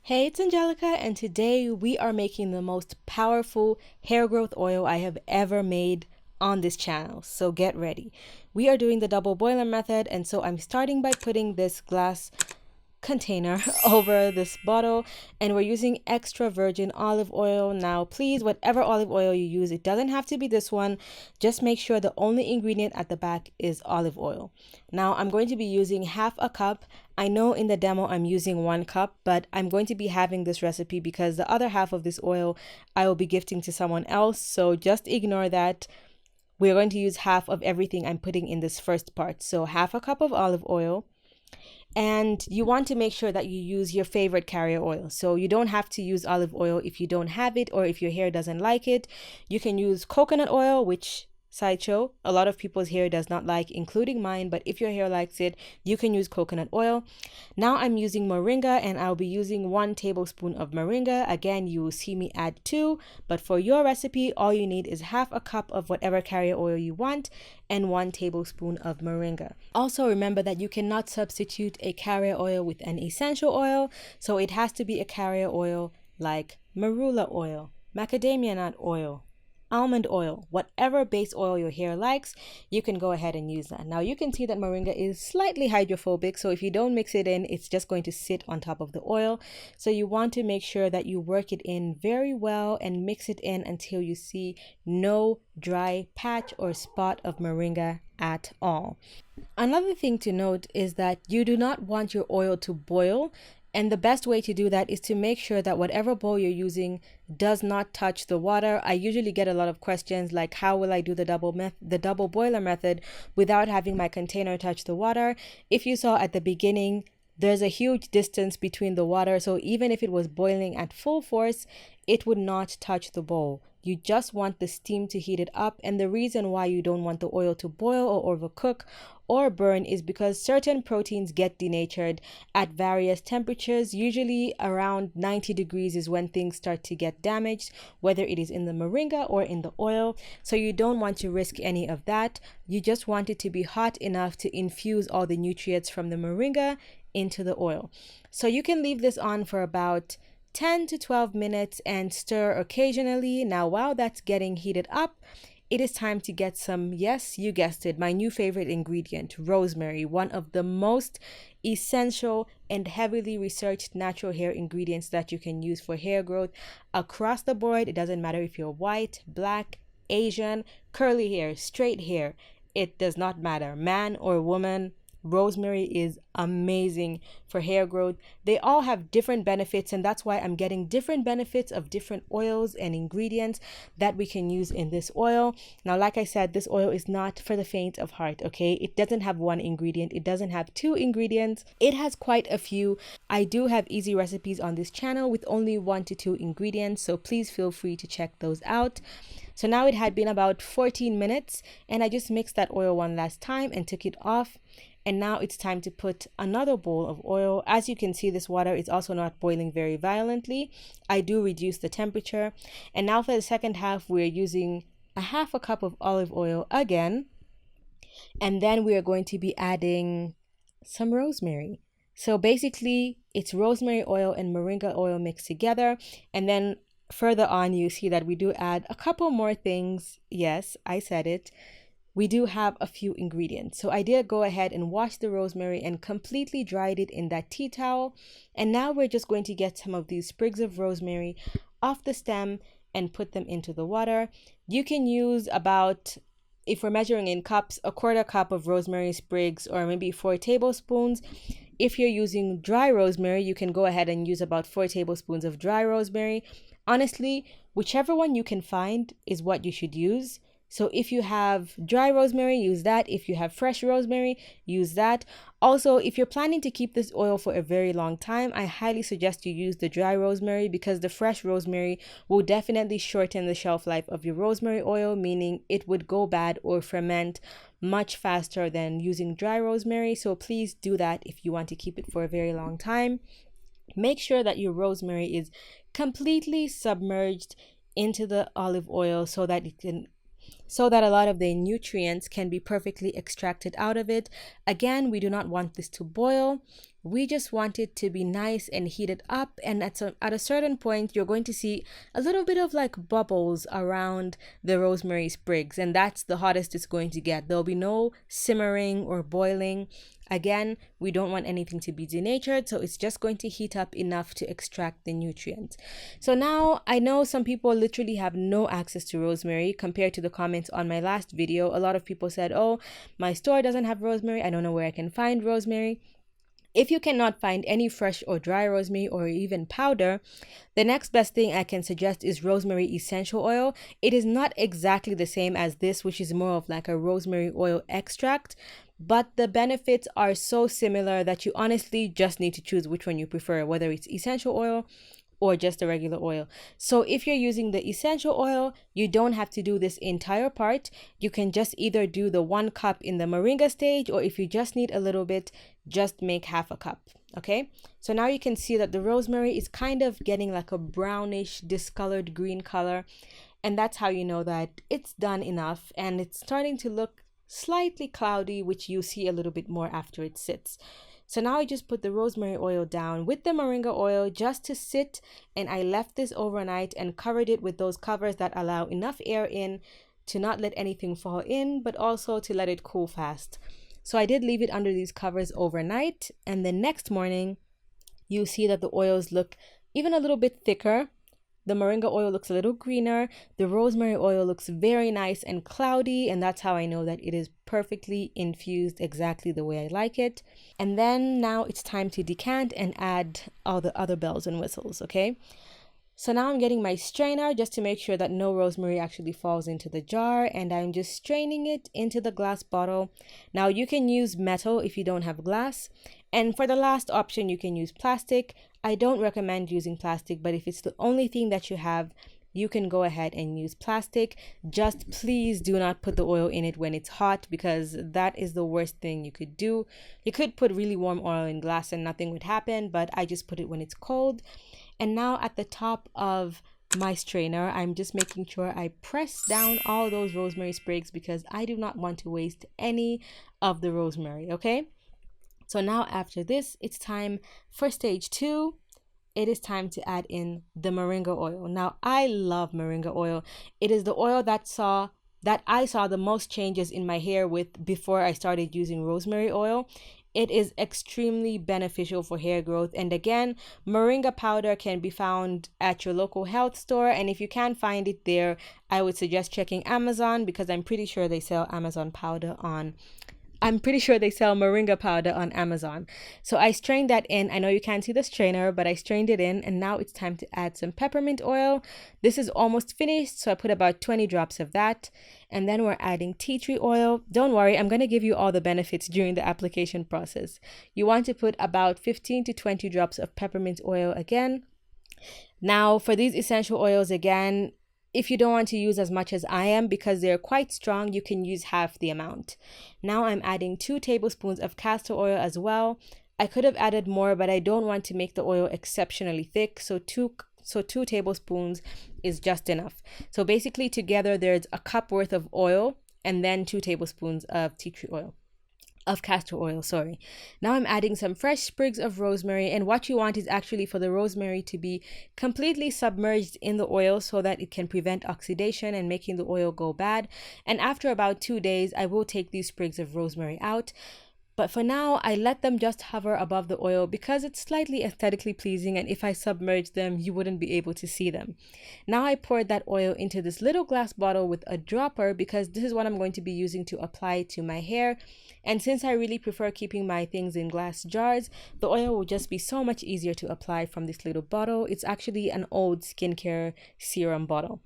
Hey, it's Angelica, and today we are making the most powerful hair growth oil I have ever made on this channel. So get ready. We are doing the double boiler method, and so I'm starting by putting this glass container over this bottle, and we're using extra virgin olive oil. Now please, whatever olive oil you use, it doesn't have to be this one, just make sure the only ingredient at the back is olive oil. Now I'm going to be using half a cup. I know in the demo I'm using 1 cup, but I'm going to be having this recipe because the other half of this oil I will be gifting to someone else, so just ignore that. We're going to use half of everything I'm putting in this first part. So half a cup of olive oil, and you want to make sure that you use your favorite carrier oil. So you don't have to use olive oil if you don't have it or if your hair doesn't like it. You can use coconut oil, which sideshow, a lot of people's hair does not like, including mine, but if your hair likes it, you can use coconut oil. Now I'm using moringa, and I'll be using 1 tablespoon of moringa. Again, you will see me add 2, but for your recipe, all you need is half a cup of whatever carrier oil you want and 1 tablespoon of moringa. Also remember that you cannot substitute a carrier oil with an essential oil, so it has to be a carrier oil like marula oil, macadamia nut oil, almond oil, whatever base oil your hair likes, you can go ahead and use that. Now you can see that moringa is slightly hydrophobic, so if you don't mix it in, it's just going to sit on top of the oil. So you want to make sure that you work it in very well and mix it in until you see no dry patch or spot of moringa at all. Another thing to note is that you do not want your oil to boil, and the best way to do that is to make sure that whatever bowl you're using does not touch the water. I usually get a lot of questions like, how will I do the double boiler method without having my container touch the water? If you saw at the beginning, there's a huge distance between the water, so even if it was boiling at full force, it would not touch the bowl. You just want the steam to heat it up, and the reason why you don't want the oil to boil or overcook or burn is because certain proteins get denatured at various temperatures. Usually around 90 degrees is when things start to get damaged, whether it is in the moringa or in the oil. So you don't want to risk any of that. You just want it to be hot enough to infuse all the nutrients from the moringa into the oil. So you can leave this on for about 10 to 12 minutes and stir occasionally. Now, while that's getting heated up, it is time to get some, yes, you guessed it, my new favorite ingredient, rosemary, one of the most essential and heavily researched natural hair ingredients that you can use for hair growth across the board. It doesn't matter if you're white, black, Asian, curly hair, straight hair. It does not matter, man or woman. Rosemary is amazing for hair growth. They all have different benefits, and that's why I'm getting different benefits of different oils and ingredients that we can use in this oil. Now, like I said, this oil is not for the faint of heart, okay? It doesn't have 1 ingredient. It doesn't have 2 ingredients. It has quite a few. I do have easy recipes on this channel with only 1 to 2 ingredients, so please feel free to check those out. So now it had been about 14 minutes, and I just mixed that oil one last time and took it off. And now it's time to put another bowl of oil. As you can see, this water is also not boiling very violently. I do reduce the temperature. And now for the second half, we're using a half a cup of olive oil again. And then we are going to be adding some rosemary. So basically, it's rosemary oil and moringa oil mixed together. And then further on, you see that we do add a couple more things. Yes, I said it. We do have a few ingredients. So I did go ahead and wash the rosemary and completely dried it in that tea towel. And now we're just going to get some of these sprigs of rosemary off the stem and put them into the water. You can use about, if we're measuring in cups, a 1/4 cup of rosemary sprigs, or maybe 4 tablespoons. If you're using dry rosemary, you can go ahead and use about 4 tablespoons of dry rosemary. Honestly, whichever one you can find is what you should use. So if you have dry rosemary, use that. If you have fresh rosemary, use that. Also, if you're planning to keep this oil for a very long time, I highly suggest you use the dry rosemary, because the fresh rosemary will definitely shorten the shelf life of your rosemary oil, meaning it would go bad or ferment much faster than using dry rosemary. So please do that if you want to keep it for a very long time. Make sure that your rosemary is completely submerged into the olive oil so that a lot of the nutrients can be perfectly extracted out of it. Again, we do not want this to boil. We just want it to be nice and heated up, and at a certain point you're going to see a little bit of like bubbles around the rosemary sprigs, and that's the hottest it's going to get. There'll be no simmering or boiling. Again, we don't want anything to be denatured, so it's just going to heat up enough to extract the nutrients. So now I know some people literally have no access to rosemary compared to the comments on my last video. A lot of people said, oh, my store doesn't have rosemary, I don't know where I can find rosemary. If you cannot find any fresh or dry rosemary or even powder, the next best thing I can suggest is Rosemary Essential Oil. It is not exactly the same as this, which is more of like a rosemary oil extract, but the benefits are so similar that you honestly just need to choose which one you prefer, whether it's essential oil or just a regular oil. So if you're using the essential oil, you don't have to do this entire part. You can just either do the 1 cup in the moringa stage, or if you just need a little bit, just make half a cup. Okay, so now you can see that the rosemary is kind of getting like a brownish discolored green color, and that's how you know that it's done enough, and it's starting to look slightly cloudy, which you see a little bit more after it sits. So now I just put the rosemary oil down with the moringa oil just to sit, and I left this overnight and covered it with those covers that allow enough air in to not let anything fall in, but also to let it cool fast. So I did leave it under these covers overnight, and the next morning you see that the oils look even a little bit thicker. The moringa oil looks a little greener. The rosemary oil looks very nice and cloudy, and that's how I know that it is perfectly infused exactly the way I like it. And then now it's time to decant and add all the other bells and whistles, okay? So now I'm getting my strainer just to make sure that no rosemary actually falls into the jar, and I'm just straining it into the glass bottle. Now you can use metal if you don't have glass, and for the last option you can use plastic. I don't recommend using plastic, but if it's the only thing that you have, you can go ahead and use plastic. Just please do not put the oil in it when it's hot, because that is the worst thing you could do. You could put really warm oil in glass and nothing would happen, but I just put it when it's cold. And now at the top of my strainer, I'm just making sure I press down all those rosemary sprigs, because I do not want to waste any of the rosemary, okay? So now after this, it's time for stage 2. It is time to add in the moringa oil. Now I love moringa oil. It is the oil that I saw the most changes in my hair with before I started using rosemary oil. It is extremely beneficial for hair growth. And again, moringa powder can be found at your local health store. And if you can't find it there, I would suggest checking Amazon, because I'm pretty sure they sell moringa powder on Amazon. So I strained that in. I know you can't see the strainer, but I strained it in, and now it's time to add some peppermint oil. This is almost finished, so I put about 20 drops of that. And then we're adding tea tree oil. Don't worry, I'm going to give you all the benefits during the application process. You want to put about 15 to 20 drops of peppermint oil again. Now for these essential oils, again, if you don't want to use as much as I am, because they're quite strong, you can use half the amount. Now I'm adding 2 tablespoons of castor oil as well. I could have added more, but I don't want to make the oil exceptionally thick, so 2 tablespoons is just enough. So basically together there's a cup worth of oil, and then 2 tablespoons of castor oil, sorry. Now I'm adding some fresh sprigs of rosemary, and what you want is actually for the rosemary to be completely submerged in the oil so that it can prevent oxidation and making the oil go bad. And after about 2 days, I will take these sprigs of rosemary out. But for now, I let them just hover above the oil because it's slightly aesthetically pleasing, and if I submerge them, you wouldn't be able to see them. Now I poured that oil into this little glass bottle with a dropper, because this is what I'm going to be using to apply to my hair. And since I really prefer keeping my things in glass jars, the oil will just be so much easier to apply from this little bottle. It's actually an old skincare serum bottle.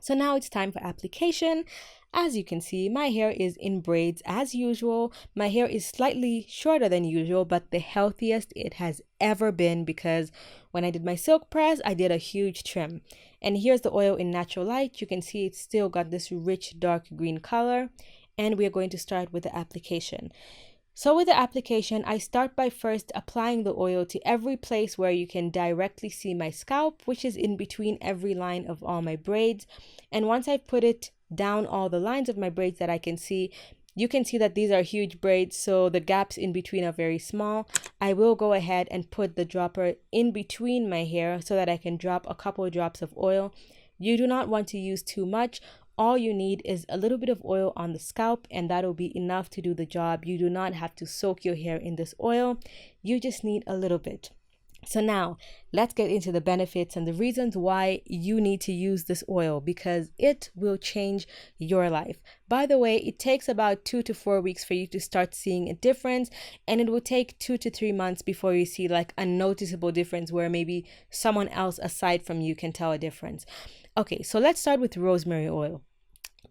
So now it's time for application. As you can see, my hair is in braids as usual. My hair is slightly shorter than usual, but the healthiest it has ever been, because when I did my silk press, I did a huge trim. And here's the oil in natural light. You can see it's still got this rich dark green color. And we are going to start with the application. So with the application, I start by first applying the oil to every place where you can directly see my scalp, which is in between every line of all my braids. And once I've put it down all the lines of my braids that I can see, You can see that these are huge braids, so the gaps in between are very small. I will go ahead and put the dropper in between my hair so that I can drop a couple of drops of oil. You do not want to use too much. All you need is a little bit of oil on the scalp, and that'll be enough to do the job. You do not have to soak your hair in this oil. You just need a little bit. So now let's get into the benefits and the reasons why you need to use this oil, because it will change your life. By the way, it takes about 2 to 4 weeks for you to start seeing a difference, and it will take 2 to 3 months before you see like a noticeable difference where maybe someone else aside from you can tell a difference. Okay, so let's start with rosemary oil.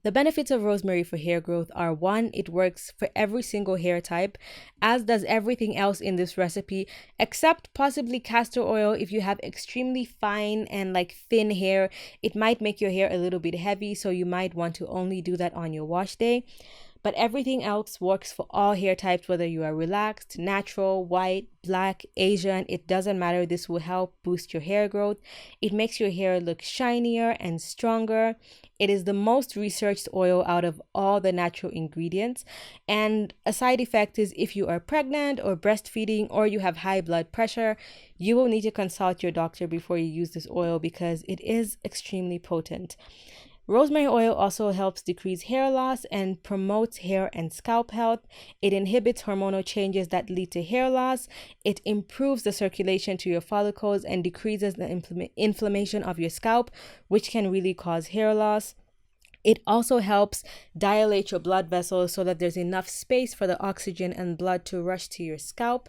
The benefits of rosemary for hair growth are: 1, it works for every single hair type, as does everything else in this recipe, except possibly castor oil. If you have extremely fine and like thin hair, it might make your hair a little bit heavy, so you might want to only do that on your wash day. But everything else works for all hair types, whether you are relaxed, natural, white, black, Asian, it doesn't matter. This will help boost your hair growth. It makes your hair look shinier and stronger. It is the most researched oil out of all the natural ingredients. And a side effect is if you are pregnant or breastfeeding or you have high blood pressure, you will need to consult your doctor before you use this oil because it is extremely potent. Rosemary oil also helps decrease hair loss and promotes hair and scalp health. It inhibits hormonal changes that lead to hair loss. It improves the circulation to your follicles and decreases the inflammation of your scalp, which can really cause hair loss. It also helps dilate your blood vessels so that there's enough space for the oxygen and blood to rush to your scalp.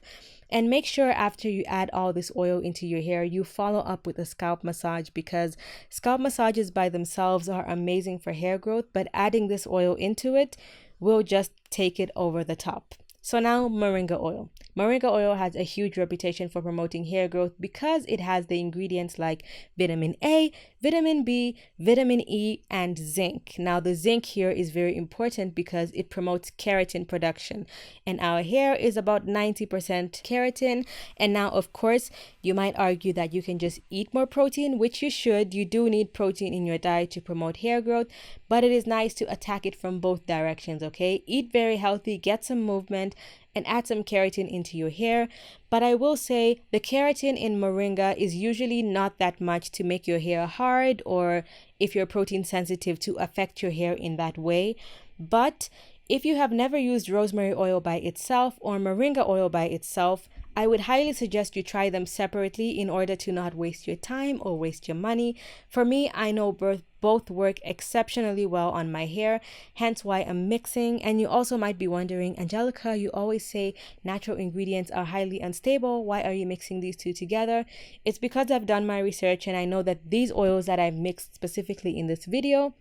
And make sure after you add all this oil into your hair, you follow up with a scalp massage, because scalp massages by themselves are amazing for hair growth, but adding this oil into it will just take it over the top. So now, moringa oil. Moringa oil has a huge reputation for promoting hair growth because it has the ingredients like vitamin A, vitamin B, vitamin E, and zinc. Now, the zinc here is very important because it promotes keratin production, and our hair is about 90% keratin. And now, of course, you might argue that you can just eat more protein, which you should. You do need protein in your diet to promote hair growth, but it is nice to attack it from both directions, okay? Eat very healthy, get some movement, and add some keratin into your hair. But I will say the keratin in moringa is usually not that much to make your hair hard, or if you're protein sensitive, to affect your hair in that way. But if you have never used rosemary oil by itself or moringa oil by itself, I would highly suggest you try them separately in order to not waste your time or waste your money. For me, I know both work exceptionally well on my hair, hence why I'm mixing. And you also might be wondering, Angelica, you always say natural ingredients are highly unstable. Why are you mixing these two together? It's because I've done my research and I know that these oils that I've mixed specifically in this video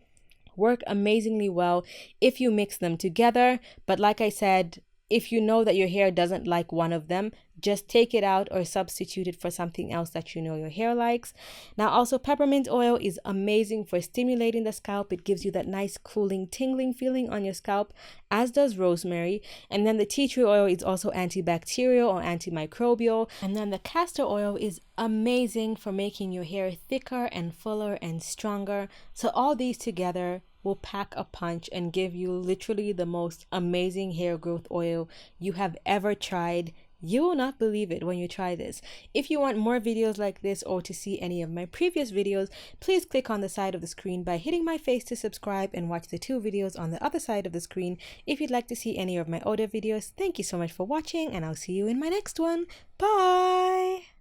work amazingly well if you mix them together. But like I said, if you know that your hair doesn't like one of them, just take it out or substitute it for something else that you know your hair likes. Now, also peppermint oil is amazing for stimulating the scalp. It gives you that nice cooling, tingling feeling on your scalp, as does rosemary. And then the tea tree oil is also antibacterial or antimicrobial. And then the castor oil is amazing for making your hair thicker and fuller and stronger. So all these together will pack a punch and give you literally the most amazing hair growth oil you have ever tried. You will not believe it when you try this. If you want more videos like this or to see any of my previous videos, please click on the side of the screen by hitting my face to subscribe and watch the 2 videos on the other side of the screen if you'd like to see any of my older videos. Thank you so much for watching, and I'll see you in my next one. Bye!